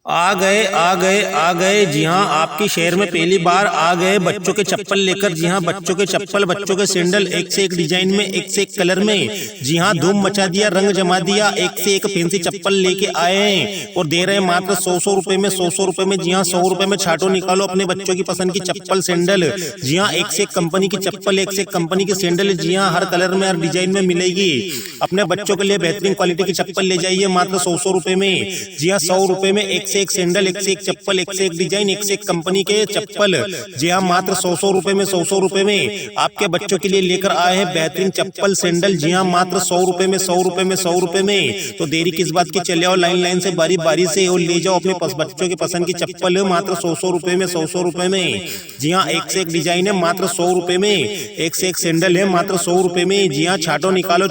आ गए जी हाँ, आपके शहर में पहली बार आ गए बच्चों के चप्पल लेकर। जी हाँ, बच्चों के चप्पल, बच्चों के सैंडल, एक से एक डिजाइन में, एक से एक कलर में। जी हाँ, धूम मचा दिया, रंग जमा दिया, एक से एक फैंसी चप्पल लेके आए हैं और दे रहे हैं मात्र 100 रुपए में, 100 रुपए में। जी हाँ, 100 रुपए में छाटो निकालो अपने बच्चों की पसंद की चप्पल, सैंडल। जी हाँ, एक से एक कंपनी की चप्पल, एक से एक कंपनी की सैंडल। जी हाँ, हर कलर में, हर डिजाइन में मिलेगी। अपने बच्चों के लिए बेहतरीन क्वालिटी की चप्पल ले जाइए मात्र 100 रुपए में। जी हाँ, 100 रुपए में एक से एक सैंडल, एक से एक चप्पल, एक से एक डिजाइन, एक से एक कंपनी के चप्पल। जी हाँ, मात्र 100 रुपए में, 100 रुपए में आपके बच्चों के लिए लेकर आए हैं बेहतरीन चप्पल, सैंडल। जी हाँ, मात्र 100 रुपए में, 100 रुपए में, 100 रुपए में। तो देरी किस बात की, चले आओ लाइन लाइन से, बारी बारी से और ले जाओ अपने बच्चों के पसंद की चप्पल मात्र 100 रुपए में, 100 रुपए में। जी हाँ, एक से एक डिजाइन है मात्र 100 रुपए में, एक से एक सैंडल है मात्र 100 रुपए में। जी हाँ, छाटो निकालो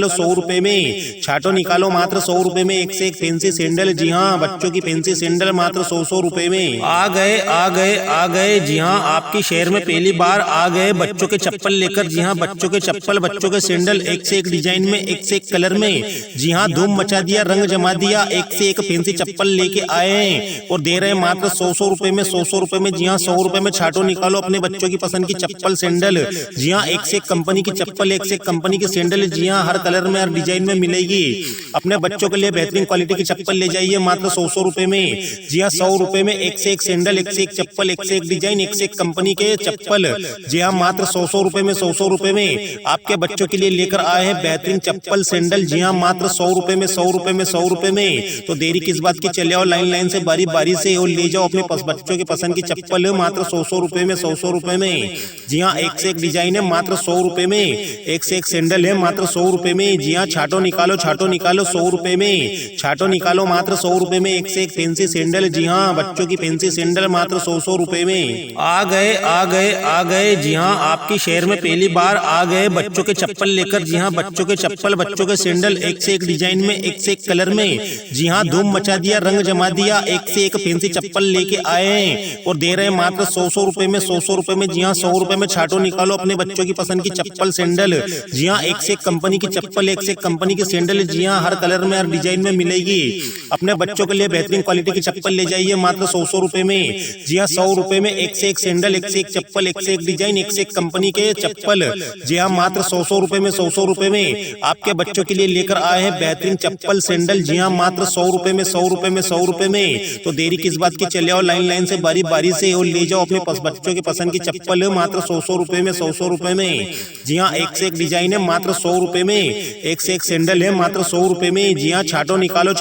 100 रुपए में, छाटो निकालो मात्र 100 रुपए में, एक से एक फैंसी सैंडल। जी हाँ, बच्चों की फैंसी सैंडल मात्र 100 रुपए में। आ गए जी हाँ, आपके शहर में पहली बार आ गए बच्चों के चप्पल लेकर। जी हाँ, बच्चों के चप्पल, बच्चों के सैंडल, एक से एक डिजाइन में, एक से एक कलर में। जी हाँ, धूम मचा दिया, रंग जमा दिया, एक से एक फैंसी चप्पल लेके आए हैं और दे रहे हैं मात्र 100 रुपए में, 100 रुपए में। जी हाँ, 100 रुपए में छाटो निकालो अपने बच्चों की पसंद की चप्पल, सैंडल। जी हाँ, एक से एक कंपनी की चप्पल, एक से एक कंपनी की सैंडल। जी हाँ, हर कलर में, हर डिजाइन में मिलेगी। अपने बच्चों के लिए बेहतरीन क्वालिटी की चप्पल ले जाइए मात्र 100 रुपए में। जी हाँ, 100 रुपए में एक से एक सैंडल, एक से एक चप्पल, एक से एक डिजाइन, एक से एक कंपनी के चप्पल। जी हाँ, मात्र 100 रुपए में, 100 रुपए में आपके बच्चों के लिए लेकर आए हैं बेहतरीन चप्पल, सैंडल। जी हाँ, मात्र 100 रुपए में, 100 रुपए में, 100 रुपए में। तो देरी किस बात की, चले आओ लाइन लाइन से, बारी बारी से और ले जाओ अपने बच्चों के पसंद की चप्पल मात्र 100 रुपए में, 100 रुपए में। जी हाँ, एक से एक डिजाइन है मात्र 100 रुपए में, एक से एक सैंडल है मात्र 100 रुपए में। जी हाँ, छाटो निकालो 100 रुपए में, छाटो निकालो मात्र 100 रुपए में, एक से एक फैंसी सैंडल। जी हाँ, बच्चों की फैंसी सैंडल मात्र 100 रुपए में। आ गए जी हाँ, आपके शहर में पहली बार आ गए बच्चों के चप्पल लेकर। जी हाँ, बच्चों के चप्पल, बच्चों के सैंडल, एक से एक डिजाइन में, एक से एक कलर में। जी हाँ, धूम मचा दिया, रंग जमा दिया, एक से एक फैंसी चप्पल लेके आए हैं और दे रहे हैं मात्र 100 रुपए में, 100 रुपए में। जी हाँ, 100 रुपए में छाटो निकालो अपने बच्चों की पसंद की चप्पल, सैंडल। जी हाँ, एक से एक कंपनी की चप्पल, एक से एक कंपनी की सैंडल। जी हाँ, हर कलर में, हर डिजाइन में मिलेगी। अपने बच्चों के लिए बेहतरीन क्वालिटी की चप्पल ले जाइए मात्र 100 रुपए में। जी हाँ, 100 रुपए में एक से एक सैंडल, एक से एक चप्पल, एक से एक डिजाइन, एक से एक कंपनी के चप्पल। जी हाँ, मात्र 100 रुपए में, 100 रुपए में आपके बच्चों के लिए लेकर आए हैं बेहतरीन चप्पल, सैंडल। जी हाँ, मात्र 100 रुपए में, 100 रुपए में, 100 रुपए में। तो देरी किस बात की, चले आओ लाइन लाइन से, बारी बारी से और ले जाओ अपने बच्चों के पसंद की चप्पल मात्र 100 रुपए में, 100 रुपए में। जी हाँ, एक से एक डिजाइन है मात्र 100 रुपए में, एक से एक सैंडल है मात्र 100 रुपए में। जी हाँ, छाटो निकालो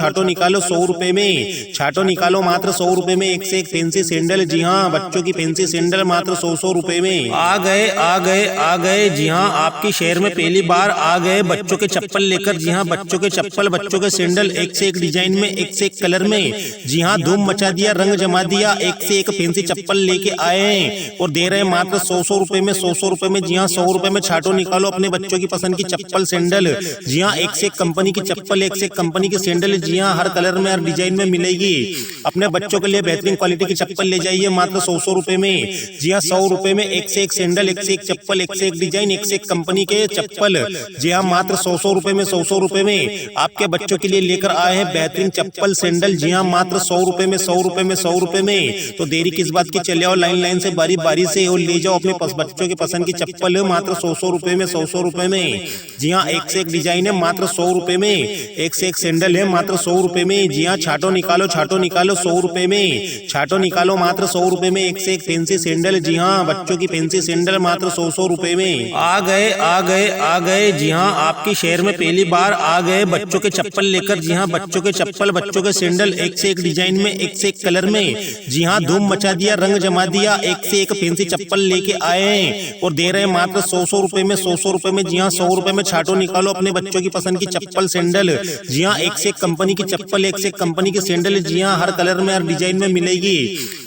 100 रुपए में, छाटो निकालो मात्र 100 रुपए में, एक से एक फैंसी सैंडल। जी हाँ, बच्चों की फैंसी सैंडल मात्र 100 रुपए में। आ गए जी हाँ, आपके शहर में पहली बार आ गए बच्चों के चप्पल लेकर। जी हाँ, बच्चों के चप्पल, बच्चों के सैंडल, एक से एक डिजाइन में, एक से एक कलर में। जी हाँ, धूम मचा दिया, रंग जमा दिया, एक से एक फैंसी चप्पल लेके आए हैं और दे रहे हैं मात्र 100 रुपए में, 100 रुपए में। जी हाँ, 100 रुपए में छाटो निकालो अपने बच्चों की पसंद की चप्पल, सैंडल। जी हाँ, एक से एक कंपनी की चप्पल, एक से एक कंपनी की सैंडल। जी हाँ, हर कलर में, हर डिजाइन में मिलेगी। अपने बच्चों के लिए बेहतरीन क्वालिटी की चप्पल ले जाइए मात्र 100 रुपए में। जी हाँ, 100 रुपए में एक से एक सैंडल, एक से एक चप्पल, एक से एक डिजाइन, एक से एक कंपनी के चप्पल। जी हाँ, मात्र 100 रुपए में, 100 रुपए में आपके बच्चों के लिए लेकर आए हैं बेहतरीन चप्पल, सैंडल। जी हाँ, मात्र 100 रुपए में, 100 रुपए में, 100 रुपए में। तो देरी किस बात की, चले आओ लाइन लाइन से, बारी बारी से और ले जाओ अपने बच्चों के पसंद की चप्पल मात्र 100 रुपए में, 100 रुपए में। जी हाँ, एक से एक डिजाइन है मात्र 100 रुपए में, एक से एक सैंडल है मात्र 100 रुपए में। जी हाँ, छाटो निकालो 100 रुपए में, छाटो निकालो मात्र 100 रुपए में, एक से एक फैंसी सैंडल। जी हाँ, बच्चों की फैंसी सैंडल मात्र 100 रुपए में। आ गए जी हाँ, आपके शहर में पहली बार आ गए बच्चों के चप्पल लेकर। जी हाँ, बच्चों के चप्पल, बच्चों के सैंडल, एक से एक डिजाइन में, एक से एक कलर में। जी हाँ, धूम मचा दिया, रंग जमा दिया, एक से एक फैंसी चप्पल लेके आए हैं और दे रहे हैं मात्र 100 रुपए में, 100 रुपए में। जी हाँ, 100 रुपए में छाटो निकालो अपने बच्चों की पसंद की चप्पल, सैंडल। जी हाँ, एक से एक कंपनी की चप्पल, एक से एक कंपनी की सैंडल। जी हाँ, हर कलर में, हर डिजाइन में मिलेगी।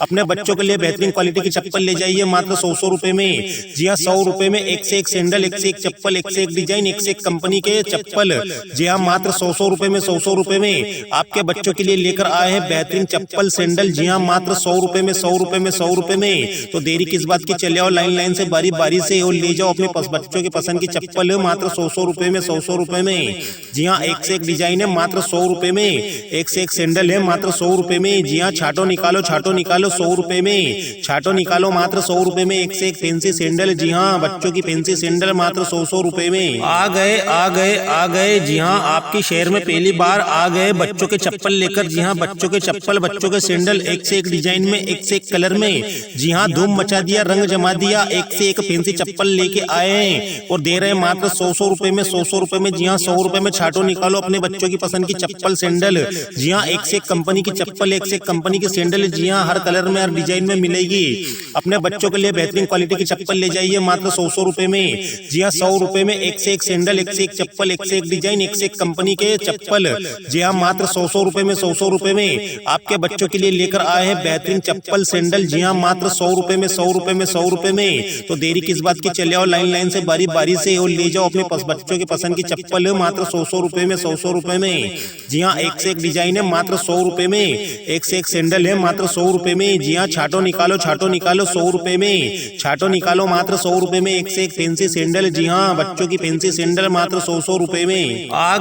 अपने बच्चों के लिए बेहतरीन क्वालिटी की चप्पल ले जाइए मात्र 100 रुपए में। जी हाँ, 100 रुपए में एक से एक सैंडल, एक से एक चप्पल, एक से एक डिजाइन, एक से एक कंपनी के चप्पल। जी हाँ, मात्र 100 रुपए में, 100 रुपए में आपके बच्चों के लिए लेकर आए हैं बेहतरीन चप्पल, सैंडल। जी हाँ, मात्र 100 रुपए में, 100 रुपए में, 100 रुपए में। तो देरी किस बात की, चले आओ लाइन लाइन से, बारी बारी से और ले जाओ अपने बच्चों के पसंद की चप्पल मात्र 100 रुपए में, 100 रुपए में। जी हाँ, एक से एक डिजाइन है मात्र 100 रुपए में, एक से एक सैंडल है मात्र मात्र 100 रुपए में। जी हाँ, छाटो निकालो 100 रुपए में। छाटो निकालो मात्र 100 रुपए में। एक से एक फैंसी सैंडल, जी हाँ, बच्चों की फैंसी सैंडल मात्र 100 रुपए में। आ गए। जी हाँ, आपकी शहर में पहली बार आ गए बच्चों के चप्पल लेकर। जी हाँ, बच्चों के चप्पल, बच्चों के सैंडल, एक से एक डिजाइन में, एक से एक कलर में। जी हाँ, धूम मचा दिया, रंग जमा दिया। एक से एक फैंसी चप्पल लेके आए हैं और दे रहे हैं मात्र 100 रुपए में। 100 रुपए में। जी हाँ, 100 रुपए में। छाटो निकालो अपने बच्चों की पसंद की चप्पल सैंडल। जी हाँ, एक से एक कंपनी की चप्पल, एक से एक कंपनी की सैंडल। जी हाँ, हर कलर में, हर डिजाइन में मिलेगी। अपने बच्चों के लिए बेहतरीन क्वालिटी की चप्पल ले जाइए मात्र 100 रुपए में। जी हाँ, 100 रुपए में। एक से एक सैंडल, एक से एक चप्पल, एक से एक डिजाइन, एक से एक कंपनी के चप्पल। जी हाँ, मात्र 100 रुपए में। 100 रुपए में आपके बच्चों के लिए लेकर आए हैं बेहतरीन चप्पल सैंडल। जी हाँ, मात्र 100 रुपए में। 100 रुपए में। 100 रुपए में। तो देरी किस बात की, चले आओ लाइन से, बारी से और ले जाओ अपने बच्चों के पसंद की चप्पल मात्र 100 रुपए में। 100 रुपए में। जी हाँ, एक से एक डिजाइन है मात्र 100 रुपए में। एक से एक सैंडल है मात्र 100 रुपए में। जी हाँ, छाटो निकालो 100 रुपए में। छाटो निकालो मात्र 100 रुपए में। एक से एक फैंसी सैंडल, जी हाँ, बच्चों की फैंसी सैंडल मात्र 100 रुपए में। आ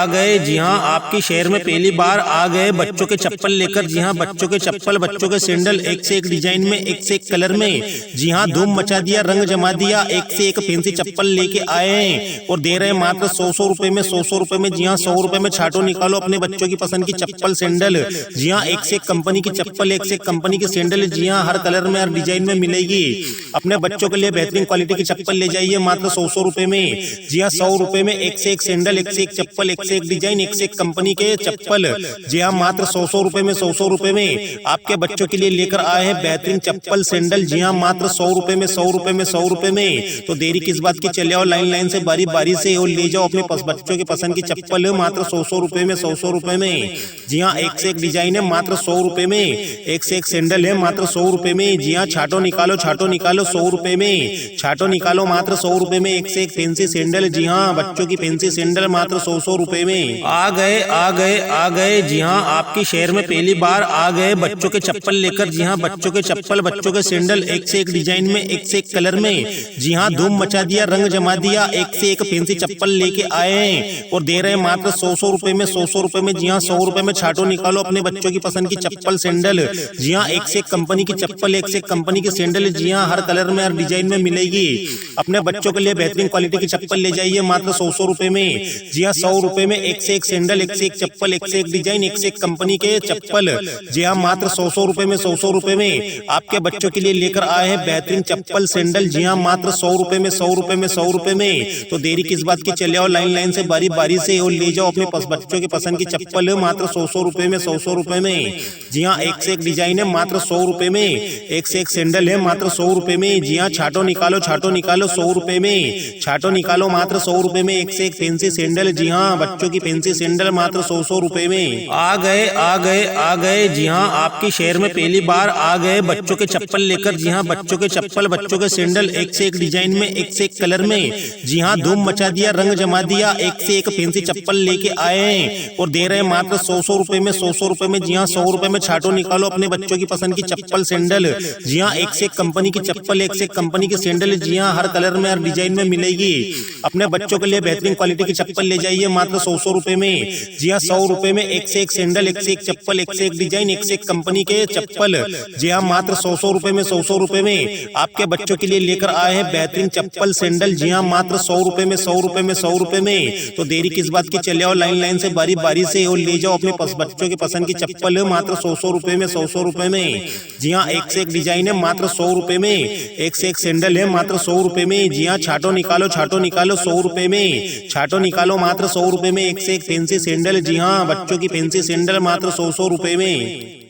गए। जी हाँ, आपकी शहर में पहली बार आ गए बच्चों के चप्पल लेकर। जी हाँ, बच्चों के चप्पल, बच्चों के सैंडल, एक से एक डिजाइन में, एक से एक कलर में। जी हाँ, धूम मचा दिया, रंग जमा दिया। एक से एक फैंसी चप्पल लेके आए हैं और दे रहे हैं मात्र 100 रुपए में। 100 रुपए में। जी हाँ, 100 रुपए में। छाटो निकालो अपने बच्चों की पसंद की चप्पल सैंडल। जी हाँ, एक से एक कंपनी की चप्पल, एक से एक कंपनी की सैंडल। जी हाँ, हर कलर में, हर डिजाइन में मिलेगी। अपने बच्चों के लिए बेहतरीन क्वालिटी की चप्पल ले जाइए मात्र 100 रुपए में। जी हाँ, 100 रुपए में। एक से एक सैंडल, एक से एक चप्पल, एक से एक डिजाइन, एक से एक कंपनी के चप्पल। जी हाँ, मात्र 100 रुपए में। 100 रुपए में आपके बच्चों के लिए लेकर आए हैं बेहतरीन चप्पल सैंडल। जी हाँ, मात्र 100 रुपए में। 100 रुपए में। 100 रुपए में। तो देरी किस बात की, चले आओ लाइन से, बारी से और ले जाओ अपने बच्चों के पसंद की चप्पल मात्र 100 रुपए में। 100 रुपए में। जी हाँ, एक से एक डिजाइन है मात्र 100 रुपए में। एक से एक सैंडल है मात्र 100 रुपए में। जी हाँ, छाटो निकालो 100 रुपए में। छाटो निकालो मात्र 100 रुपए में। एक से एक फैंसी सैंडल, जी हाँ, बच्चों की फैंसी सैंडल मात्र 100 रुपए में। आ गए। जी हाँ, आपकी शहर में पहली बार आ गए बच्चों के चप्पल लेकर। जी हाँ, बच्चों के चप्पल, बच्चों के सैंडल, एक से एक डिजाइन में, एक से एक कलर में। जी हाँ, धूम मचा दिया, रंग जमा दिया। एक से एक फैंसी चप्पल लेके आए हैं और दे रहे हैं मात्र 100 रुपए में। 100 रुपए में। जी हाँ, 100 रुपए में। छाटो निकालो अपने बच्चों की पसंद की चप्पल सैंडल। जी हाँ, एक से एक कंपनी की चप्पल, एक से एक कंपनी की सैंडल। जी हाँ, हर कलर में, हर डिजाइन में मिलेगी। अपने बच्चों के लिए बेहतरीन क्वालिटी की चप्पल ले जाइए मात्र 100 रुपए में। जी हाँ, 100 रुपए में। एक से एक सैंडल, एक से एक चप्पल, एक से एक डिजाइन, एक से एक कंपनी के चप्पल। जी हाँ, मात्र 100 रुपए में। 100 रुपए में आपके बच्चों के लिए लेकर आए हैं बेहतरीन चप्पल सैंडल। जी हाँ, मात्र 100 रुपए में। 100 रुपए में। 100 रुपए में। तो देरी किस बात की, चले आओ लाइन से, बारी से और ले जाओ अपने बच्चों के पसंद की चप्पल मात्र 100 रुपए में। 100 रुपए में। जी हाँ, एक से एक डिजाइन है मात्र 100 रुपए में। एक से एक सैंडल है मात्र 100 रुपए में। जी हाँ, छाटो निकालो 100 रुपए में। छाटो निकालो मात्र 100 रुपए में। एक से एक फैंसी सैंडल, जी हाँ, बच्चों की फैंसी सैंडल मात्र 100 रुपए में। आ गए। जी हाँ, आपकी शहर में पहली बार आ गए बच्चों के चप्पल लेकर। जी हाँ, बच्चों के चप्पल, बच्चों के सैंडल, एक से एक डिजाइन में, एक से एक कलर में। जी हाँ, धूम मचा दिया, रंग जमा दिया। एक से एक फैंसी चप्पल लेके आए हैं और दे रहे हैं मात्र 100 रुपए में। 100 रुपए में। जी हाँ, 100 रुपए में। छाटो निकालो अपने बच्चों की पसंद की चप्पल सैंडल। जी हाँ, एक से एक कंपनी की चप्पल, एक से एक कंपनी की सैंडल। जी हाँ, हर कलर में, हर डिजाइन में मिलेगी। अपने बच्चों के लिए बेहतरीन क्वालिटी की चप्पल ले जाइए मात्र 100 रुपए में। जी हाँ, 100 रुपए में। एक से एक सैंडल, एक से एक चप्पल, एक से एक डिजाइन, एक से एक कंपनी के चप्पल। जी हाँ, मात्र 100 रुपए में। 100 रुपए में आपके बच्चों के लिए लेकर आए हैं बेहतरीन चप्पल सैंडल। जी हाँ, मात्र 100 रुपए में। 100 रुपए में। 100 रुपए में। तो देरी किस बात की, चले आओ लाइन से, बारी से और ले जाओ अपने बच्चों के पसंद की चप्पल मात्र 100 रुपए में। 100 रुपए में। जी हाँ, एक से एक डिजाइन है मात्र 100 रुपए में। एक से एक सैंडल है मात्र 100 रुपए में। जी हाँ, छाटो निकालो 100 रुपए में। छाटो निकालो मात्र 100 रुपए में। एक से एक फैंसी सैंडल, जी हाँ, बच्चों की फैंसी सैंडल मात्र 100 रुपए में।